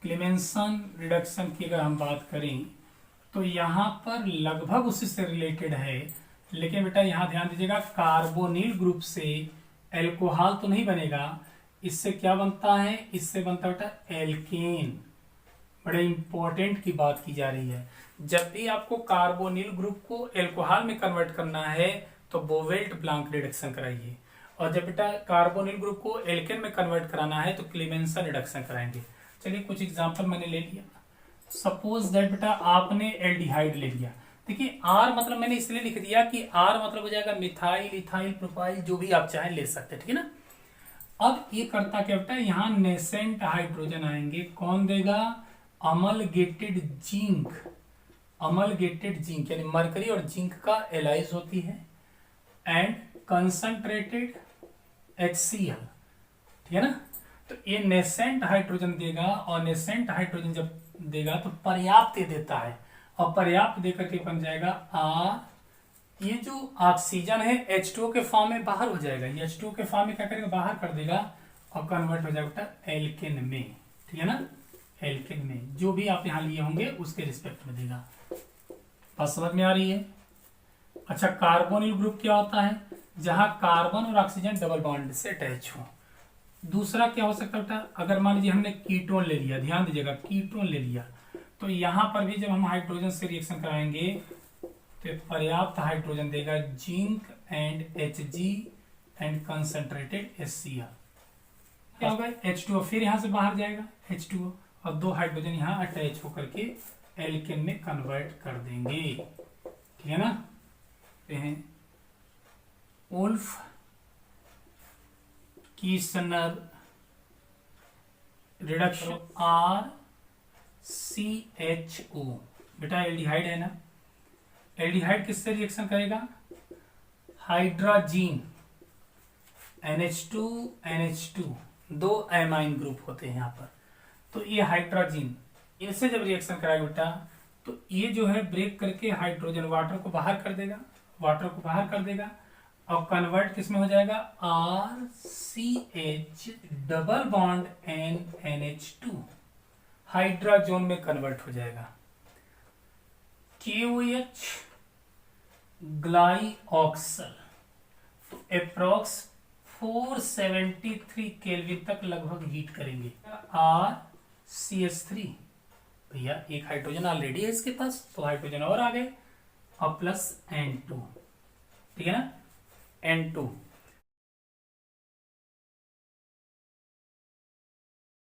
Clemmensen reduction की अगर हम बात करें तो यहाँ पर लगभग उसी से रिलेटेड है, लेकिन बेटा यहाँ ध्यान दीजिएगा, कार्बोनिल ग्रुप से एल्कोहल तो नहीं बनेगा। इससे क्या बनता है? इससे बनता है बेटा एल्केन। बड़े इंपॉर्टेंट की बात की जा रही है। जब भी आपको कार्बोनिल ग्रुप को एल्कोहल में कन्वर्ट करना है तो बोवेल्ट ब्लांक रिडक्शन कराइए, और जब बेटा कार्बोनिल ग्रुप को एल्केन में कन्वर्ट कराना है तो क्लेमेंसन रिडक्शन कराएंगे। चलिए कुछ एग्जांपल मैंने ले लिया। सपोज दैट बेटा आपने एल्डिहाइड ले लिया। देखिए आर मतलब मैंने इसलिए लिख दिया कि आर मतलब हो जाएगा मिथाइल, इथाइल, प्रोपाइल, जो भी आप चाहें ले सकते हैं, ठीक है ना। अब ये करता क्या बेटा, यहाँ नेसेंट हाइड्रोजन आएंगे। कौन देगा? अमलगेटेड जिंक। अमलगेटेड जिंक यानी मरकरी और जिंक का एलाइज होती है, एंड कंसंट्रेटेड HCl, ठीक है ना। तो ये नेसेंट हाइड्रोजन देगा, और नेसेंट हाइड्रोजन जब देगा तो पर्याप्त देता है, और पर्याप्त देकर के बन जाएगा आर। ये जो ऑक्सीजन है H2O के फॉर्म में बाहर हो जाएगा, ये H2O के फॉर्म में क्या करेगा? बाहर कर देगा, और कन्वर्ट हो जाएगा बेटा एल्केन में, ठीक है ना। एल्केन में जो भी आप यहाँ लिए होंगे उसके रिस्पेक्ट में देगा। बात समझ में आ रही है? अच्छा, कार्बोनिल ग्रुप क्या होता है? जहां कार्बन और ऑक्सीजन डबल बॉन्ड से अटैच हो। दूसरा क्या हो सकता है बेटा, अगर मान लीजिए हमने कीटोन ले लिया, ध्यान दीजिएगा कीटोन ले लिया, तो यहां पर भी जब हम हाइड्रोजन से रिएक्शन कराएंगे तो पर्याप्त हाइड्रोजन देगा, zinc and Hg and concentrated HCl। क्या होगा? H2O फिर यहां से बाहर जाएगा H2O, और दो हाइड्रोजन यहाँ अटैच होकर के एल्केन में कन्वर्ट कर देंगे, ठीक है ना। उल्फ कीसनर रिडक्शन RCHO, बेटा एल्डिहाइड है ना। एल्डिहाइड किससे रिएक्शन करेगा? हाइड्रोजीन NH2 NH2, दो एमाइन ग्रुप होते हैं यहाँ पर। तो ये हाइड्रोजीन इनसे जब रिएक्शन कराएगा बेटा तो ये जो है ब्रेक करके हाइड्रोजन वाटर को बाहर कर देगा, वाटर को बाहर कर देगा, और कन्वर्ट किस में हो जाएगा? RCH double bond NH2 hydrogen में कन्वर्ट हो जाएगा। KOH ग्लाइऑक्सल, तो अप्रोक्स 473 केल्विन तक लगभग हीट करेंगे। RCH3, भैया एक हाइड्रोजन ऑलरेडी है इसके पास, तो हाइड्रोजन और आ गए, और प्लस N2, ठीक है ना। N2